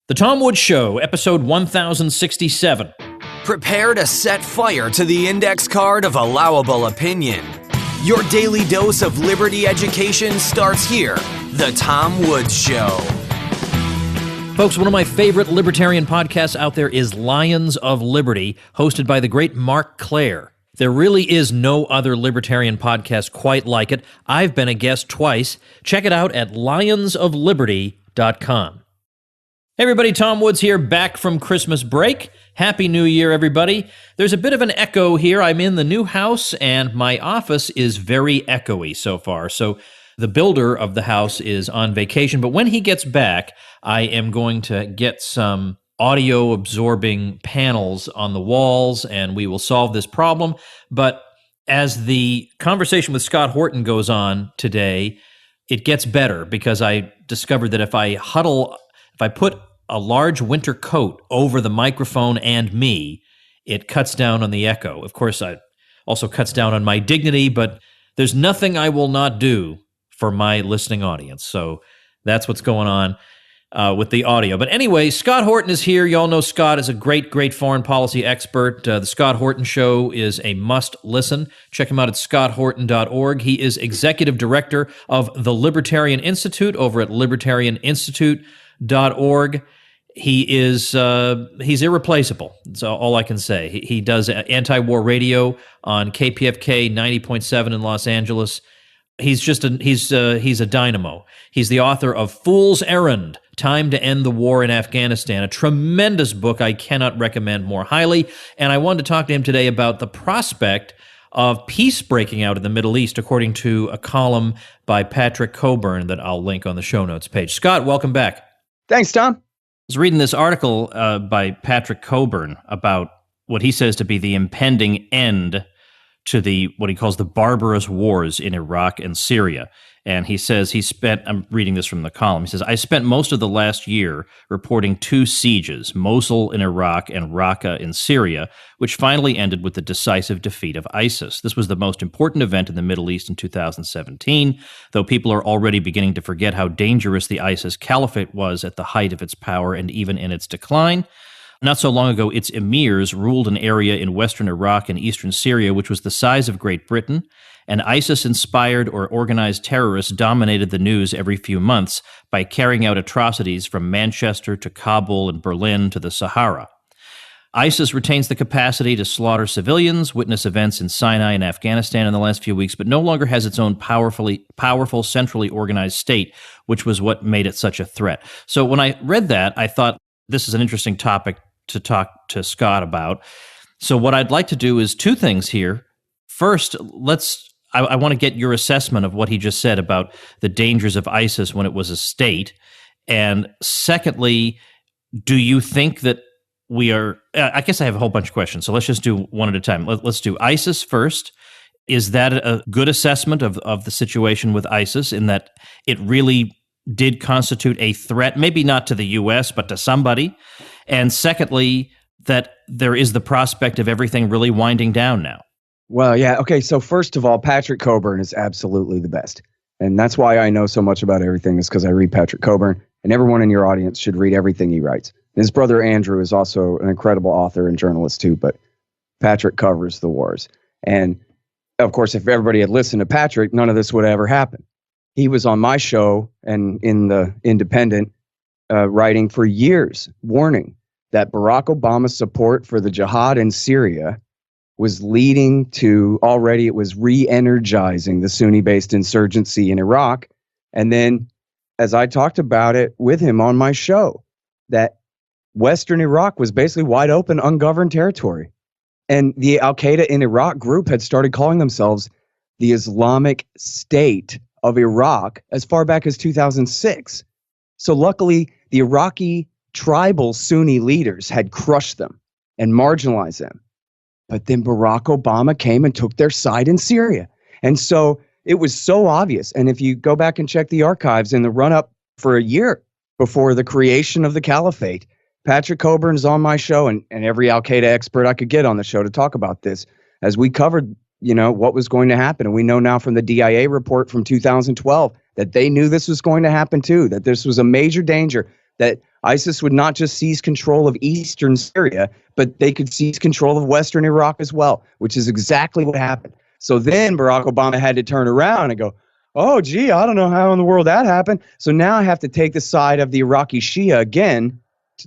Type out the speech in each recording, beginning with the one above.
The Tom Woods Show, episode 1067. Prepare to set fire to the index card of allowable opinion. Your daily dose of liberty education starts here. The Tom Woods Show. Folks, one of my favorite libertarian podcasts out there is Lions of Liberty, hosted by the great Mark Claire. There really is no other libertarian podcast quite like it. I've been a guest twice. Check it out at lionsofliberty.com. Hey everybody, Tom Woods here, back from Christmas break. Happy New Year, everybody. There's a bit of an echo here. I'm in the new house, and my office is very echoey so far. So the builder of the house is on vacation, but when he gets back, I am going to get some audio-absorbing panels on the walls, and we will solve this problem. But as the conversation with Scott Horton goes on today, it gets better because I discovered that if I put a large winter coat over the microphone and me, it cuts down on the echo. Of course, it also cuts down on my dignity, but there's nothing I will not do for my listening audience. So that's what's going on with the audio. But anyway, Scott Horton is here. You all know Scott is a great foreign policy expert. The Scott Horton Show is a must listen. Check him out at scotthorton.org. He is executive director of the Libertarian Institute over at libertarianinstitute.org. He's irreplaceable. That's all I can say. He does anti-war radio on KPFK 90.7 in Los Angeles. He's a dynamo. He's the author of Fool's Errand: Time to End the War in Afghanistan, a tremendous book I cannot recommend more highly. And I wanted to talk to him today about the prospect of peace breaking out in the Middle East, according to a column by Patrick Cockburn that I'll link on the show notes page. Scott, welcome back. Thanks, Tom. I was reading this article by Patrick Cockburn about what he says to be the impending end to what he calls the barbarous wars in Iraq and Syria. And he says I'm reading this from the column, he says, I spent most of the last year reporting two sieges, Mosul in Iraq and Raqqa in Syria, which finally ended with the decisive defeat of ISIS. This was the most important event in the Middle East in 2017, though people are already beginning to forget how dangerous the ISIS caliphate was at the height of its power and even in its decline. Not so long ago, its emirs ruled an area in western Iraq and eastern Syria which was the size of Great Britain, and ISIS-inspired or organized terrorists dominated the news every few months by carrying out atrocities from Manchester to Kabul and Berlin to the Sahara. ISIS retains the capacity to slaughter civilians, witness events in Sinai and Afghanistan in the last few weeks, but no longer has its own powerful, centrally organized state, which was what made it such a threat. So when I read that, I thought this is an interesting topic to talk to Scott about. So what I'd like to do is two things here. First, I want to get your assessment of what he just said about the dangers of ISIS when it was a state. And secondly, do you think that we are, I guess I have a whole bunch of questions, so let's just do one at a time. Let's do ISIS first. Is that a good assessment of the situation with ISIS in that it really did constitute a threat, maybe not to the U.S., but to somebody? And secondly, that there is the prospect of everything really winding down now. Well, yeah. Okay. So first of all, Patrick Cockburn is absolutely the best. And that's why I know so much about everything, is because I read Patrick Cockburn, and everyone in your audience should read everything he writes. His brother Andrew is also an incredible author and journalist too, but Patrick covers the wars. And of course, if everybody had listened to Patrick, none of this would ever happen. He was on my show and in the Independent writing for years, warning that Barack Obama's support for the jihad in Syria was leading to, already it was re-energizing the Sunni-based insurgency in Iraq. And then, as I talked about it with him on my show, that Western Iraq was basically wide open, ungoverned territory. And the Al-Qaeda in Iraq group had started calling themselves the Islamic State of Iraq as far back as 2006. So luckily, the Iraqi tribal Sunni leaders had crushed them and marginalized them. But then Barack Obama came and took their side in Syria. And so it was so obvious. And if you go back and check the archives in the run-up for a year before the creation of the caliphate, Patrick Cockburn is on my show, and every Al-Qaeda expert I could get on the show to talk about this, as we covered, what was going to happen. And we know now from the DIA report from 2012 that they knew this was going to happen too, that this was a major danger, that ISIS would not just seize control of eastern Syria, but they could seize control of western Iraq as well, which is exactly what happened. So then Barack Obama had to turn around and go, oh, gee, I don't know how in the world that happened. So now I have to take the side of the Iraqi Shia again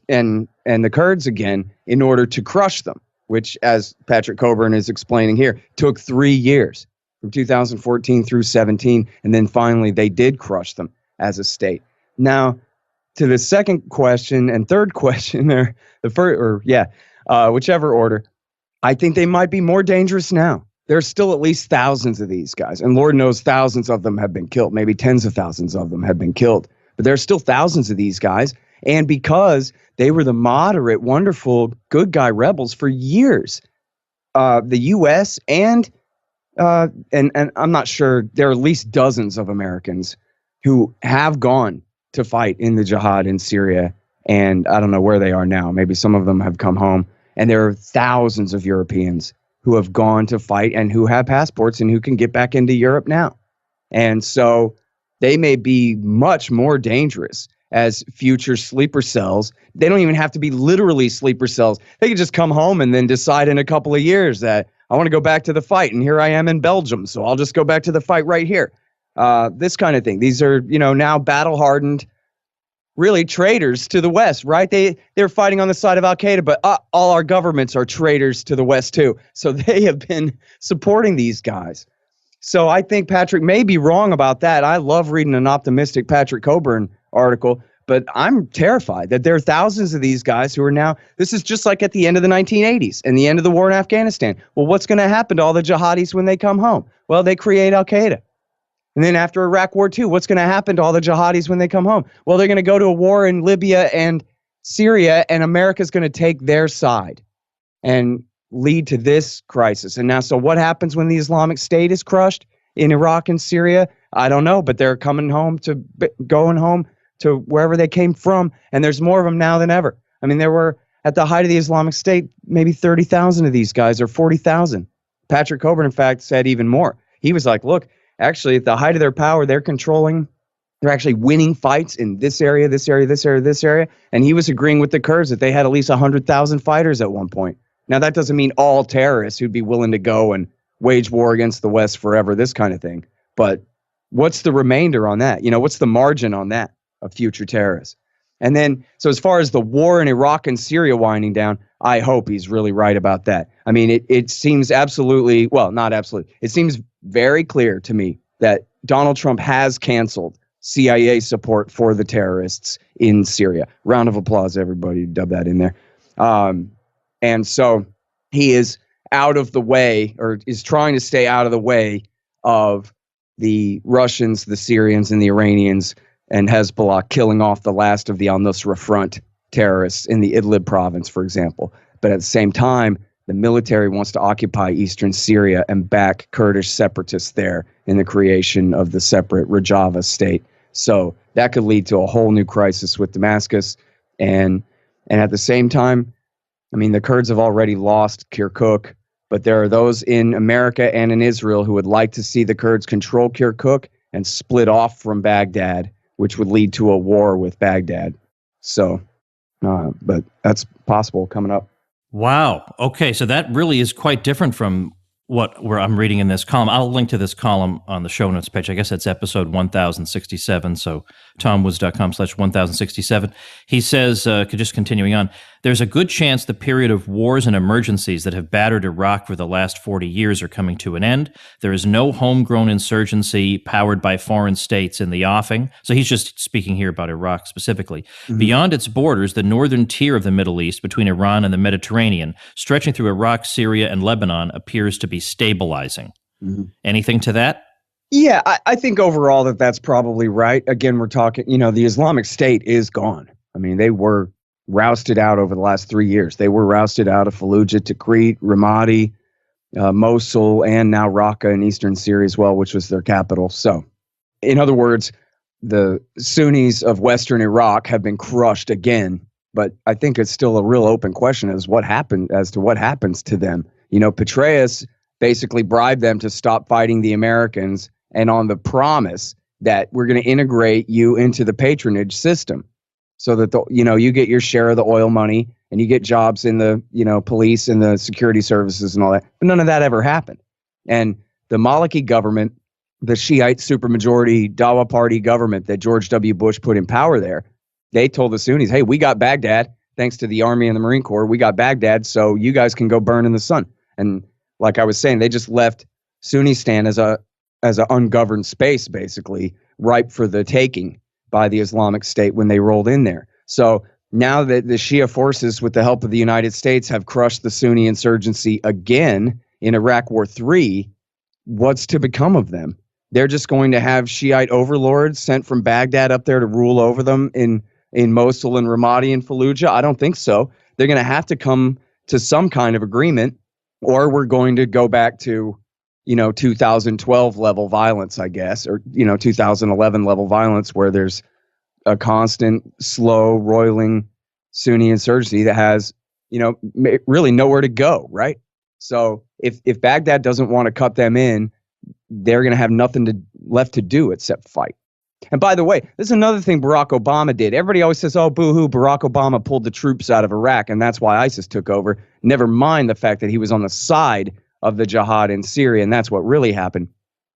and the Kurds again in order to crush them, which, as Patrick Coburn is explaining here, took 3 years from 2014 through 17. And then finally they did crush them as a state. Now, to the second question and third question, or the first, whichever order, I think they might be more dangerous now. There's still at least thousands of these guys, and Lord knows thousands of them have been killed. Maybe tens of thousands of them have been killed, but there's still thousands of these guys. And because they were the moderate, wonderful, good guy rebels for years, the U.S. and I'm not sure, there are at least dozens of Americans who have gone to fight in the jihad in Syria, and I don't know where they are now. Maybe some of them have come home, and there are thousands of Europeans who have gone to fight and who have passports and who can get back into Europe now. And so they may be much more dangerous as future sleeper cells. They don't even have to be literally sleeper cells. They could just come home and then decide in a couple of years that I want to go back to the fight, and here I am in Belgium, so I'll just go back to the fight right here. This kind of thing. These are, now battle-hardened, really traitors to the West, right? They're fighting on the side of Al-Qaeda, but all our governments are traitors to the West too. So they have been supporting these guys. So I think Patrick may be wrong about that. I love reading an optimistic Patrick Coburn article, but I'm terrified that there are thousands of these guys who are now, this is just like at the end of the 1980s and the end of the war in Afghanistan. Well, what's going to happen to all the jihadis when they come home? Well, they create Al-Qaeda. And then after Iraq War II, what's going to happen to all the jihadis when they come home? Well, they're going to go to a war in Libya and Syria, and America's going to take their side and lead to this crisis. And now, so what happens when the Islamic State is crushed in Iraq and Syria? I don't know, but they're going home to wherever they came from, and there's more of them now than ever. I mean, there were, at the height of the Islamic State, maybe 30,000 of these guys, or 40,000. Patrick Coburn, in fact, said even more. He was like, look, actually, at the height of their power, they're actually winning fights in this area, this area, this area, this area. And he was agreeing with the Kurds that they had at least 100,000 fighters at one point. Now, that doesn't mean all terrorists who'd be willing to go and wage war against the West forever, this kind of thing. But what's the remainder on that? What's the margin on that of future terrorists? And then, so as far as the war in Iraq and Syria winding down, I hope he's really right about that. I mean, it seems absolutely, well, not absolutely. It seems very clear to me that Donald Trump has canceled CIA support for the terrorists in Syria. Round of applause, everybody. Dub that in there. And so he is out of the way, or is trying to stay out of the way of the Russians, the Syrians, and the Iranians, and Hezbollah killing off the last of the al-Nusra Front terrorists in the Idlib province, for example. But at the same time, the military wants to occupy eastern Syria and back Kurdish separatists there in the creation of the separate Rojava state. So that could lead to a whole new crisis with Damascus. And at the same time, I mean, the Kurds have already lost Kirkuk, but there are those in America and in Israel who would like to see the Kurds control Kirkuk and split off from Baghdad, which would lead to a war with Baghdad. So, but that's possible coming up. Wow. Okay, so that really is quite different from where I'm reading in this column. I'll link to this column on the show notes page. I guess that's episode 1067. So tomwoods.com/1067. He says, just continuing on, there's a good chance the period of wars and emergencies that have battered Iraq for the last 40 years are coming to an end. There is no homegrown insurgency powered by foreign states in the offing. So he's just speaking here about Iraq specifically. Mm-hmm. Beyond its borders, the northern tier of the Middle East between Iran and the Mediterranean, stretching through Iraq, Syria, and Lebanon, appears to be stabilizing. Mm-hmm. Anything to that? Yeah, I think overall that's probably right. Again, we're talking, the Islamic State is gone. I mean, they were rousted out over the last 3 years. They were rousted out of Fallujah, Tikrit, Ramadi, Mosul, and now Raqqa in eastern Syria as well, which was their capital. So, in other words, the Sunnis of western Iraq have been crushed again. But I think it's still a real open question as to what happens to them. Petraeus basically bribed them to stop fighting the Americans, and on the promise that we're going to integrate you into the patronage system. so that you get your share of the oil money and you get jobs in the police and the security services and all that. But none of that ever happened. And the Maliki government, the Shiite supermajority Dawa party government that George W. Bush put in power there, they told the Sunnis, hey, we got Baghdad. Thanks to the Army and the Marine Corps, we got Baghdad, so you guys can go burn in the sun. And like I was saying, they just left Sunnistan as an ungoverned space, basically, ripe for the taking by the Islamic State when they rolled in there. So now that the Shia forces, with the help of the United States, have crushed the Sunni insurgency again in Iraq War III, what's to become of them? They're just going to have Shiite overlords sent from Baghdad up there to rule over them in Mosul and Ramadi and Fallujah? I don't think so. They're going to have to come to some kind of agreement, or we're going to go back to, 2012 level violence, I guess, or, 2011 level violence, where there's a constant, slow, roiling Sunni insurgency that has, really nowhere to go, right? So if Baghdad doesn't want to cut them in, they're going to have nothing left to do except fight. And by the way, this is another thing Barack Obama did. Everybody always says, oh, boo-hoo, Barack Obama pulled the troops out of Iraq, and that's why ISIS took over. Never mind the fact that he was on the side of the jihad in Syria, and that's what really happened.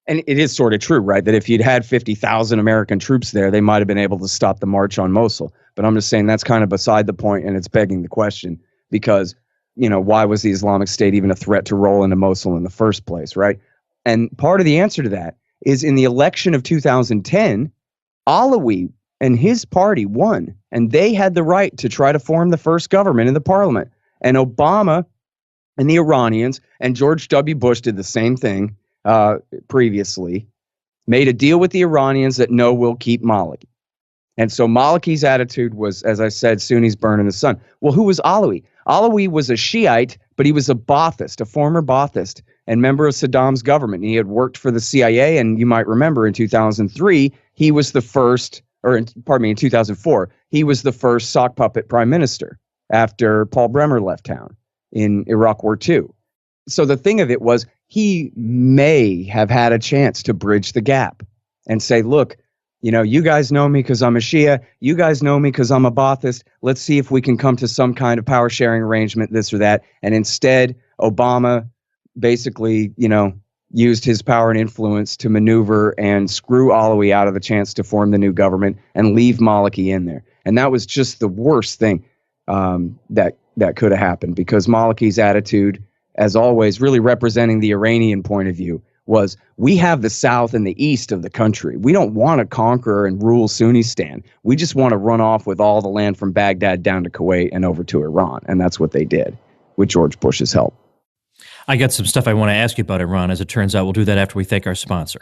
And it is sort of true, right, that if you'd had 50,000 American troops there, they might have been able to stop the march on Mosul. But I'm just saying that's kind of beside the point, and it's begging the question, because, why was the Islamic State even a threat to roll into Mosul in the first place, right? And part of the answer to that is in the election of 2010, Alawi and his party won, and they had the right to try to form the first government in the parliament. And Obama and the Iranians and George W. Bush did the same thing previously, made a deal with the Iranians that no, we'll keep Maliki. And so Maliki's attitude was, as I said, Sunnis burn in the sun. Well, who was Alawi? Alawi was a Shiite, but he was a Ba'athist, a former Ba'athist, and member of Saddam's government. He had worked for the CIA, and you might remember in 2003, he was the first, in 2004, he was the first sock puppet prime minister after Paul Bremer left town in Iraq War II. So the thing of it was, he may have had a chance to bridge the gap and say, look, you guys know me because I'm a Shia. You guys know me because I'm a Ba'athist. Let's see if we can come to some kind of power sharing arrangement, this or that. And instead, Obama basically, used his power and influence to maneuver and screw Alawi out of the chance to form the new government and leave Maliki in there. And that was just the worst thing that could have happened, because Maliki's attitude, as always, really representing the Iranian point of view, was we have the south and the east of the country. We don't want to conquer and rule Sunnistan. We just want to run off with all the land from Baghdad down to Kuwait and over to Iran. And that's what they did with George Bush's help. I got some stuff I want to ask you about Iran. As it turns out, we'll do that after we thank our sponsor.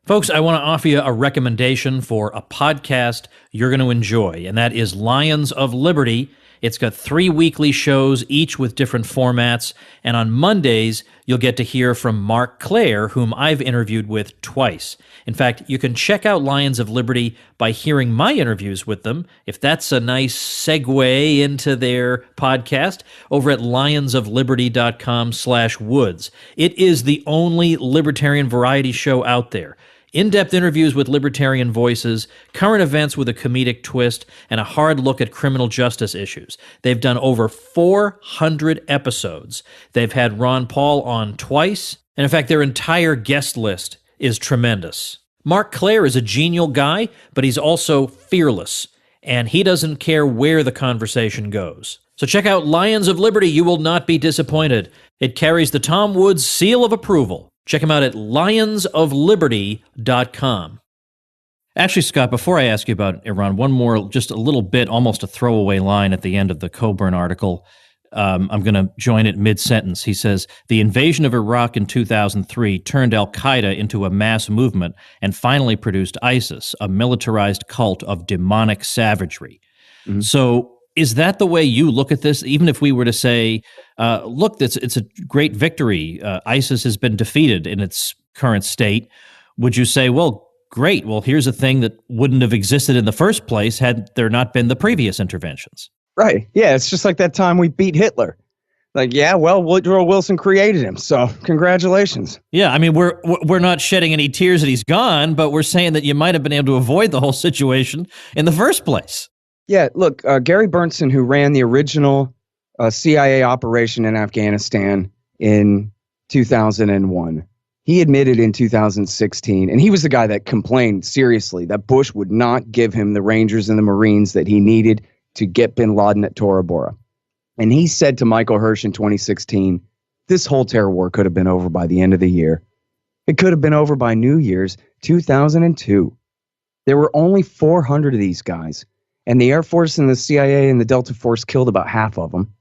Folks, I want to offer you a recommendation for a podcast you're going to enjoy, and that is Lions of Liberty. It's got 3 weekly shows, each with different formats, and on Mondays, you'll get to hear from Mark Claire, whom I've interviewed with twice. In fact, you can check out Lions of Liberty by hearing my interviews with them, if that's a nice segue into their podcast, over at lionsofliberty.com/woods. It is the only libertarian variety show out there. In-depth interviews with libertarian voices, current events with a comedic twist, and a hard look at criminal justice issues. They've done over 400 episodes. They've had Ron Paul on twice, and in fact, their entire guest list is tremendous. Mark Claire is a genial guy, but he's also fearless, and he doesn't care where the conversation goes. So check out Lions of Liberty. You will not be disappointed. It carries the Tom Woods seal of approval. Check him out at lionsofliberty.com. Actually, Scott, before I ask you about Iran, one more, just a little bit, almost a throwaway line at the end of the Coburn article. I'm going to join it mid-sentence. He says, the invasion of Iraq in 2003 turned al-Qaeda into a mass movement and finally produced ISIS, a militarized cult of demonic savagery. Mm-hmm. So is that the way you look at this? Even if we were to say, look, it's a great victory. ISIS has been defeated in its current state. Would you say, well, great. Well, here's a thing that wouldn't have existed in the first place had there not been the previous interventions. Right. Yeah, it's just like that time we beat Hitler. Like, yeah, well, Woodrow Wilson created him, so congratulations. Yeah, I mean, we're not shedding any tears that he's gone, but we're saying that you might have been able to avoid the whole situation in the first place. Yeah, look, Gary Bernstein, who ran the original CIA operation in Afghanistan in 2001, he admitted in 2016, and he was the guy that complained seriously that Bush would not give him the Rangers and the Marines that he needed to get bin Laden at Tora Bora. And he said to Michael Hirsch in 2016, this whole terror war could have been over by the end of the year. It could have been over by New Year's 2002. There were only 400 of these guys. And the Air Force and the CIA and the Delta Force killed about half of them.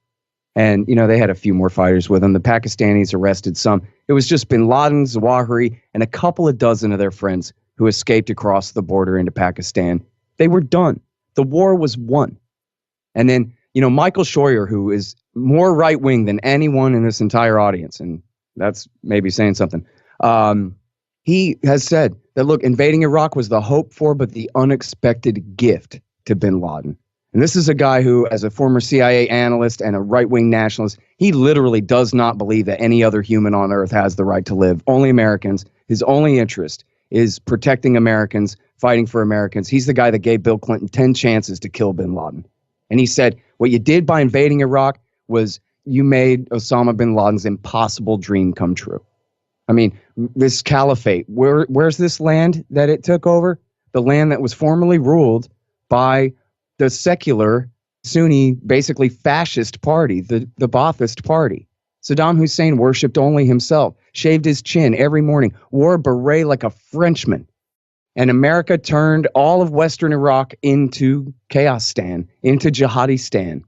And, they had a few more fighters with them. The Pakistanis arrested some. It was just bin Laden, Zawahiri, and a couple of dozen of their friends who escaped across the border into Pakistan. They were done. The war was won. And then, Michael Scheuer, who is more right-wing than anyone in this entire audience, and that's maybe saying something, he has said that, look, invading Iraq was the hoped for but the unexpected gift to bin Laden. And this is a guy who, as a former CIA analyst and a right-wing nationalist, he literally does not believe that any other human on earth has the right to live. Only Americans. His only interest is protecting Americans, fighting for Americans. He's the guy that gave Bill Clinton 10 chances to kill bin Laden. And he said, what you did by invading Iraq was you made Osama bin Laden's impossible dream come true. I mean, this caliphate, where's this land that it took over? The land that was formerly ruled by the secular Sunni, basically fascist party, the Ba'athist party. Saddam Hussein worshipped only himself, shaved his chin every morning, wore a beret like a Frenchman. And America turned all of Western Iraq into Chaosistan, into Jihadistan.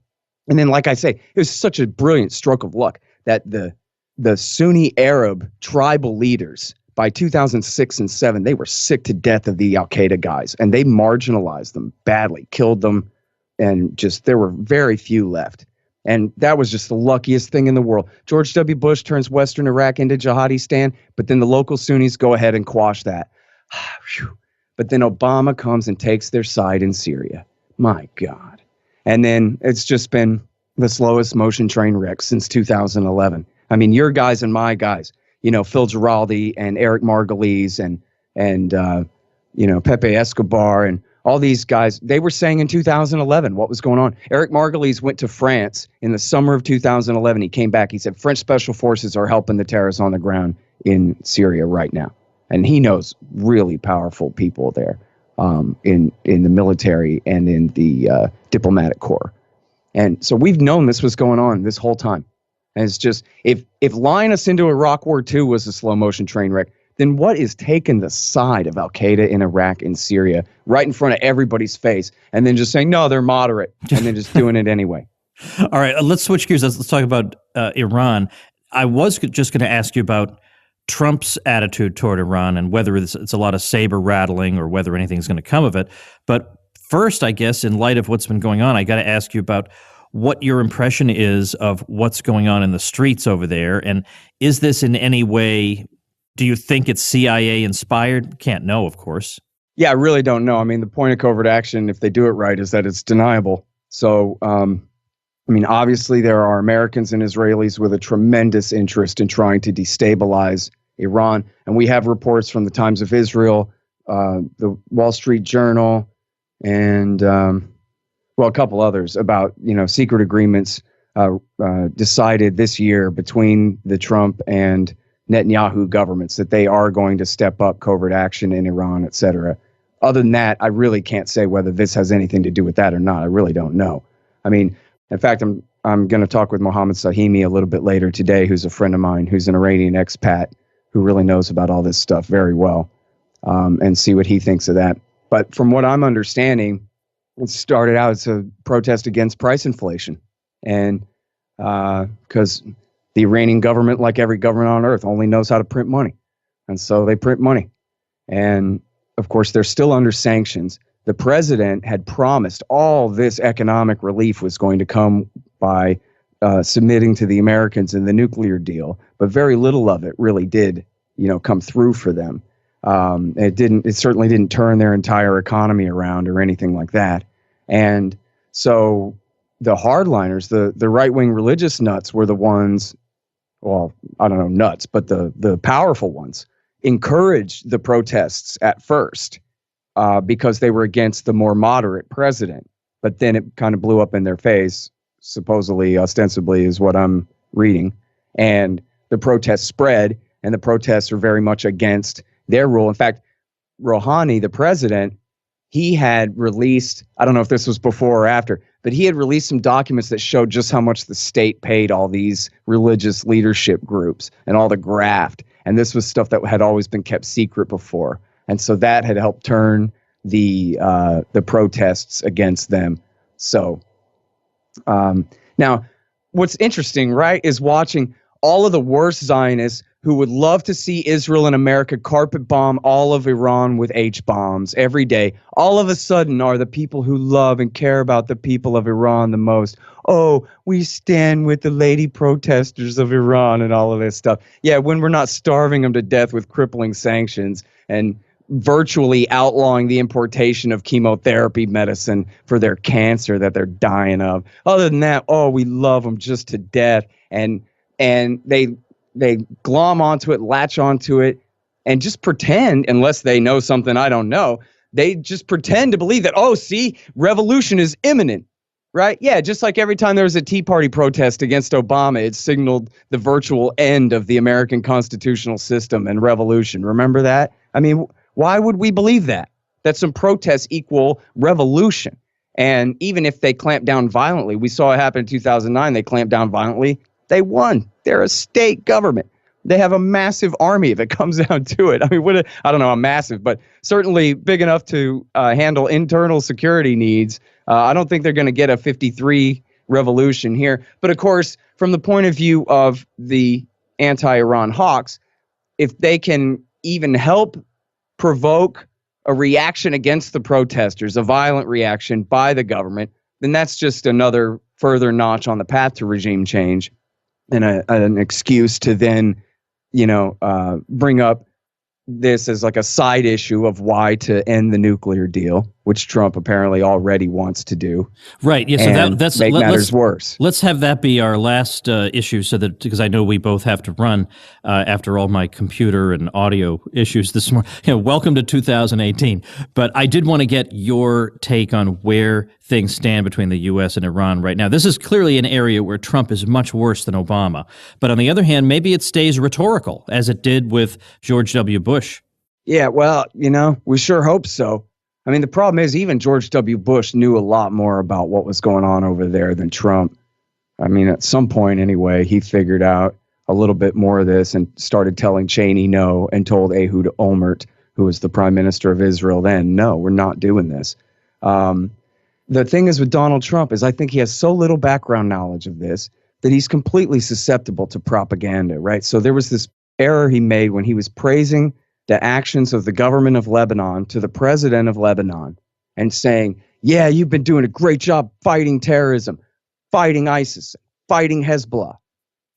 And then, like I say, it was such a brilliant stroke of luck that the Sunni Arab tribal leaders, by 2006 and 2007, they were sick to death of the Al-Qaeda guys, and they marginalized them badly, killed them, and just there were very few left. And that was just the luckiest thing in the world. George W. Bush turns Western Iraq into Jihadistan, but then the local Sunnis go ahead and quash that. But then Obama comes and takes their side in Syria. My God. And then it's just been the slowest motion train wreck since 2011. I mean, your guys and my guys. Phil Giraldi and Eric Margolyes and Pepe Escobar and all these guys, they were saying in 2011 what was going on. Eric Margolyes went to France in the summer of 2011. He came back. He said, French special forces are helping the terrorists on the ground in Syria right now. And he knows really powerful people there in the military and in the diplomatic corps. And so we've known this was going on this whole time. And it's just, if lying us into Iraq War II was a slow motion train wreck, then what is taking the side of Al-Qaeda in Iraq and Syria right in front of everybody's face and then just saying, no, they're moderate, and then just doing it anyway? All right, let's switch gears. Let's talk about Iran. I was just going to ask you about Trump's attitude toward Iran and whether it's a lot of saber rattling or whether anything's going to come of it. But first, I guess, in light of what's been going on, I got to ask you about what your impression is of what's going on in the streets over there. And is this in any way, do you think it's CIA inspired? Can't know, of course. Yeah, I really don't know. I mean, the point of covert action, if they do it right, is that it's deniable. So, obviously there are Americans and Israelis with a tremendous interest in trying to destabilize Iran. And we have reports from the Times of Israel, the Wall Street Journal, and a couple others about, secret agreements decided this year between the Trump and Netanyahu governments that they are going to step up covert action in Iran, et cetera. Other than that, I really can't say whether this has anything to do with that or not. I really don't know. I mean, in fact, I'm going to talk with Mohammed Sahimi a little bit later today, who's a friend of mine, who's an Iranian expat, who really knows about all this stuff very well, and see what he thinks of that. But from what I'm understanding, it started out as a protest against price inflation. And because the Iranian government, like every government on earth, only knows how to print money. And so they print money. And of course, they're still under sanctions. The president had promised all this economic relief was going to come by submitting to the Americans in the nuclear deal, but very little of it really did, come through for them. It certainly didn't turn their entire economy around or anything like that. And so the hardliners, the right-wing religious nuts were the ones, well, I don't know, nuts, but the powerful ones encouraged the protests at first because they were against the more moderate president. but then it kind of blew up in their face, supposedly, ostensibly, is what I'm reading. And the protests spread, and the protests are very much against their rule. In fact, Rouhani, the president, he had released, I don't know if this was before or after, but he had released some documents that showed just how much the state paid all these religious leadership groups and all the graft. And this was stuff that had always been kept secret before. And so that had helped turn the protests against them. So now what's interesting, right, is watching all of the worst Zionists who would love to see Israel and America carpet bomb all of Iran with H-bombs every day, all of a sudden are the people who love and care about the people of Iran the most. Oh, we stand with the lady protesters of Iran and all of this stuff. Yeah, when we're not starving them to death with crippling sanctions and virtually outlawing the importation of chemotherapy medicine for their cancer that they're dying of. Other than that, oh, we love them just to death. And they glom onto it, latch onto it, and just pretend, unless they know something I don't know, they just pretend to believe that, oh, see, revolution is imminent, right? Yeah, just like every time there was a Tea Party protest against Obama, it signaled the virtual end of the American constitutional system and revolution. Remember that? I mean, why would we believe that? That some protests equal revolution. And even if they clamp down violently, we saw it happen in 2009, they clamped down violently, they won. They're a state government. They have a massive army if it comes down to it. I mean, I don't know how massive, but certainly big enough to handle internal security needs. I don't think they're going to get a 53 revolution here. But of course, from the point of view of the anti-Iran hawks, if they can even help provoke a reaction against the protesters, a violent reaction by the government, then that's just another further notch on the path to regime change. And an excuse to then, bring up this as like a side issue of why to end the nuclear deal, which Trump apparently already wants to do. Right. Yeah. So that's make matters worse. Let's have that be our last issue, so that, because I know we both have to run after all my computer and audio issues this morning. Welcome to 2018. But I did want to get your take on where things stand between the U.S. and Iran right now. This is clearly an area where Trump is much worse than Obama. But on the other hand, maybe it stays rhetorical, as it did with George W. Bush. Yeah, well, we sure hope so. I mean, the problem is even George W. Bush knew a lot more about what was going on over there than Trump. I mean, at some point anyway, he figured out a little bit more of this and started telling Cheney no, and told Ehud Olmert, who was the prime minister of Israel then, no, we're not doing this. The thing is with Donald Trump is I think he has so little background knowledge of this that he's completely susceptible to propaganda, right? So there was this error he made when he was praising the actions of the government of Lebanon to the president of Lebanon and saying, yeah, you've been doing a great job fighting terrorism, fighting ISIS, fighting Hezbollah.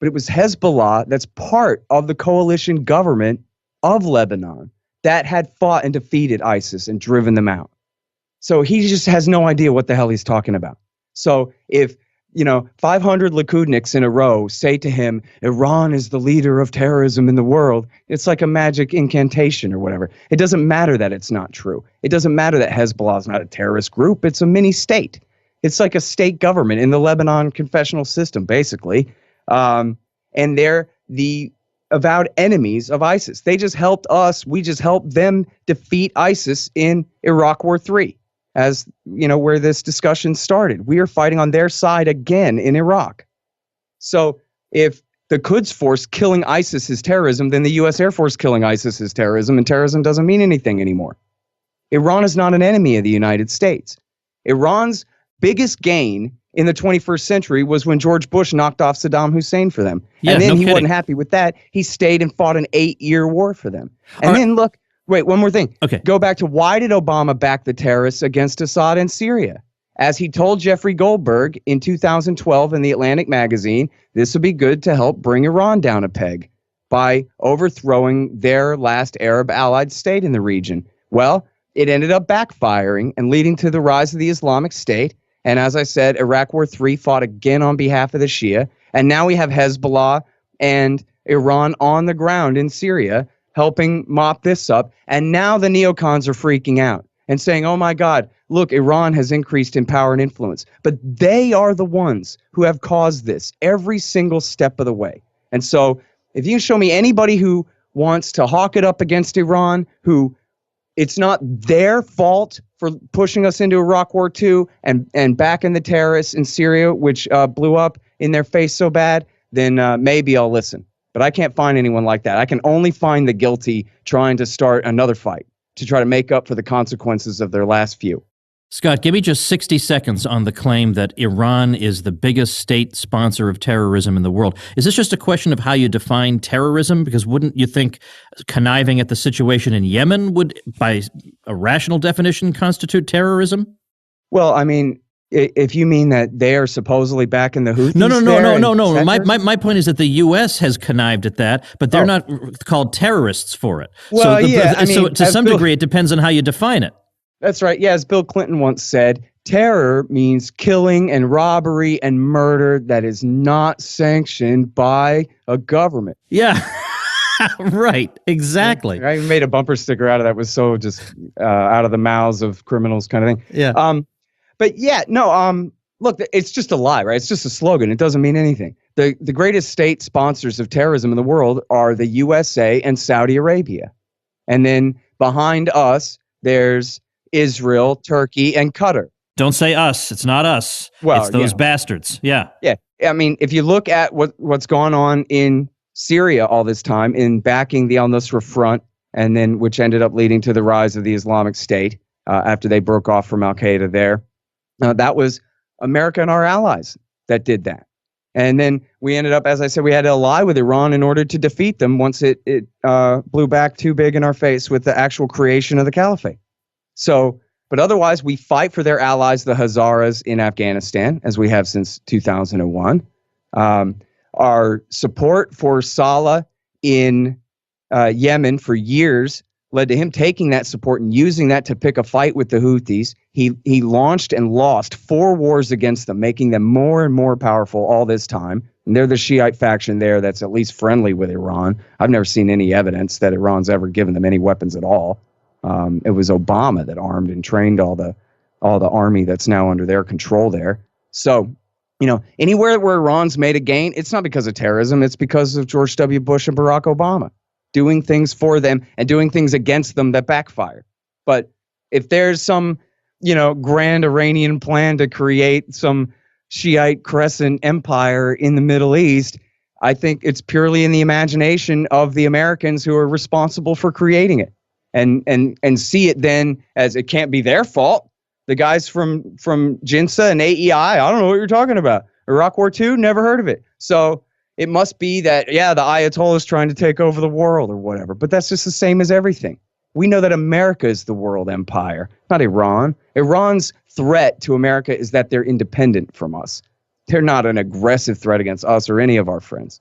But it was Hezbollah that's part of the coalition government of Lebanon that had fought and defeated ISIS and driven them out. So he just has no idea what the hell he's talking about. So if 500 Likudniks in a row say to him, Iran is the leader of terrorism in the world, it's like a magic incantation or whatever. It doesn't matter that it's not true. It doesn't matter that Hezbollah is not a terrorist group. It's a mini state. It's like a state government in the Lebanon confessional system, basically. And they're the avowed enemies of ISIS. They just helped us. We just helped them defeat ISIS in Iraq War III. As where this discussion started, we are fighting on their side again in Iraq. So if the Quds Force killing ISIS is terrorism, then the U.S. Air Force killing ISIS is terrorism, and terrorism doesn't mean anything anymore. Iran is not an enemy of the United States. Iran's biggest gain in the 21st century was when George Bush knocked off Saddam Hussein for them. Yeah, and then he wasn't happy with that. He stayed and fought an 8-year war for them. And then look. Wait, one more thing. Okay. Go back to why did Obama back the terrorists against Assad in Syria? As he told Jeffrey Goldberg in 2012 in the Atlantic magazine, this would be good to help bring Iran down a peg by overthrowing their last Arab allied state in the region. Well, it ended up backfiring and leading to the rise of the Islamic State. And as I said, Iraq War III fought again on behalf of the Shia. And now we have Hezbollah and Iran on the ground in Syria helping mop this up. And now the neocons are freaking out and saying, oh my God, look, Iran has increased in power and influence, but they are the ones who have caused this every single step of the way. And so if you can show me anybody who wants to hawk it up against Iran, who it's not their fault for pushing us into Iraq War II and backing the terrorists in Syria, which blew up in their face so bad, then maybe I'll listen. But I can't find anyone like that. I can only find the guilty trying to start another fight to try to make up for the consequences of their last few. Scott, give me just 60 seconds on the claim that Iran is the biggest state sponsor of terrorism in the world. Is this just a question of how you define terrorism? Because wouldn't you think conniving at the situation in Yemen would, by a rational definition, constitute terrorism? Well, I mean, if you mean that they are supposedly backing the Houthis, no. My point is that the U.S. has connived at that, but they're not called terrorists for it. Well, so to some degree, it depends on how you define it. That's right. Yeah, as Bill Clinton once said, terror means killing and robbery and murder that is not sanctioned by a government. Yeah. Right, exactly. I even made a bumper sticker out of that. Was so just out of the mouths of criminals kind of thing. Yeah. But yeah, no, look, it's just a lie, right? It's just a slogan. It doesn't mean anything. The greatest state sponsors of terrorism in the world are the USA and Saudi Arabia. And then behind us, there's Israel, Turkey, and Qatar. Don't say us. It's not us. Well, it's those bastards. Yeah. Yeah. I mean, if you look at what's gone on in Syria all this time in backing the al-Nusra Front, and then which ended up leading to the rise of the Islamic State after they broke off from Al-Qaeda there. That was America and our allies that did that. And then we ended up, as I said, we had to ally with Iran in order to defeat them once it blew back too big in our face with the actual creation of the caliphate. So, but otherwise, we fight for their allies, the Hazaras in Afghanistan, as we have since 2001. Our support for Saleh in Yemen for years led to him taking that support and using that to pick a fight with the Houthis. He launched and lost 4 wars against them, making them more and more powerful all this time. And they're the Shiite faction there that's at least friendly with Iran. I've never seen any evidence that Iran's ever given them any weapons at all. It was Obama that armed and trained all the army that's now under their control there. So, anywhere where Iran's made a gain, it's not because of terrorism. It's because of George W. Bush and Barack Obama doing things for them and doing things against them that backfire. But if there's some, grand Iranian plan to create some Shiite crescent empire in the Middle East, I think it's purely in the imagination of the Americans who are responsible for creating it. And see it then as it can't be their fault. The guys from JINSA and AEI, I don't know what you're talking about. Iraq War II, never heard of it. So it must be that, the Ayatollah is trying to take over the world or whatever. But that's just the same as everything. We know that America is the world empire, not Iran. Iran's threat to America is that they're independent from us. They're not an aggressive threat against us or any of our friends.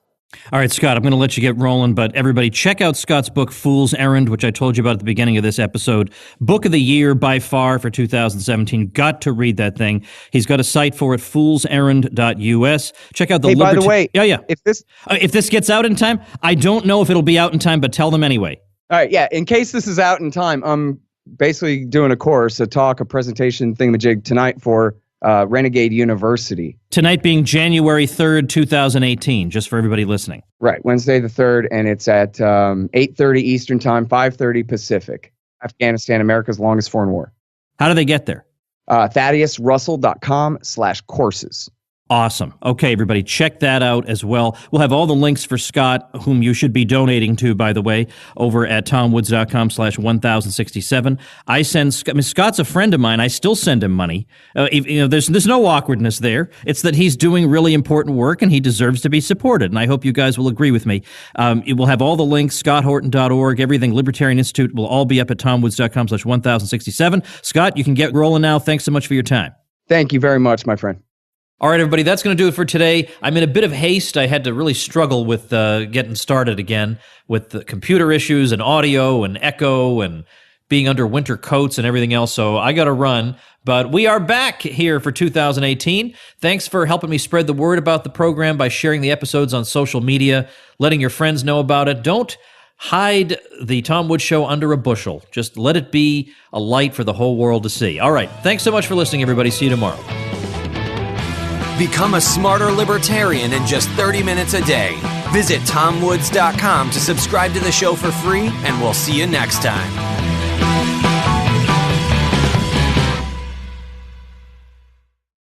All right, Scott, I'm going to let you get rolling, but everybody check out Scott's book, Fool's Errand, which I told you about at the beginning of this episode. Book of the year by far for 2017. Got to read that thing. He's got a site for it, foolserrand.us. Check out the by the way, Yeah. If this gets out in time, I don't know if it'll be out in time, but tell them anyway. All right, yeah, in case this is out in time, I'm basically doing a course, a presentation thingamajig tonight for Renegade University. Tonight being January 3rd, 2018, just for everybody listening. Right, Wednesday the 3rd, and it's at 8:30 Eastern Time, 5:30 Pacific. Afghanistan, America's longest foreign war. How do they get there? ThaddeusRussell.com/courses. Awesome. Okay, everybody, check that out as well. We'll have all the links for Scott, whom you should be donating to, by the way, over at tomwoods.com/1067. Scott's a friend of mine. I still send him money. There's no awkwardness there. It's that he's doing really important work and he deserves to be supported. And I hope you guys will agree with me. It will have all the links, scotthorton.org, everything Libertarian Institute will all be up at tomwoods.com/1067. Scott, you can get rolling now. Thanks so much for your time. Thank you very much, my friend. All right, everybody, that's going to do it for today. I'm in a bit of haste. I had to really struggle with getting started again with the computer issues and audio and echo and being under winter coats and everything else, so I got to run. But we are back here for 2018. Thanks for helping me spread the word about the program by sharing the episodes on social media, letting your friends know about it. Don't hide the Tom Woods Show under a bushel. Just let it be a light for the whole world to see. All right. Thanks so much for listening, everybody. See you tomorrow. Become a smarter libertarian in just 30 minutes a day. Visit TomWoods.com to subscribe to the show for free, and we'll see you next time.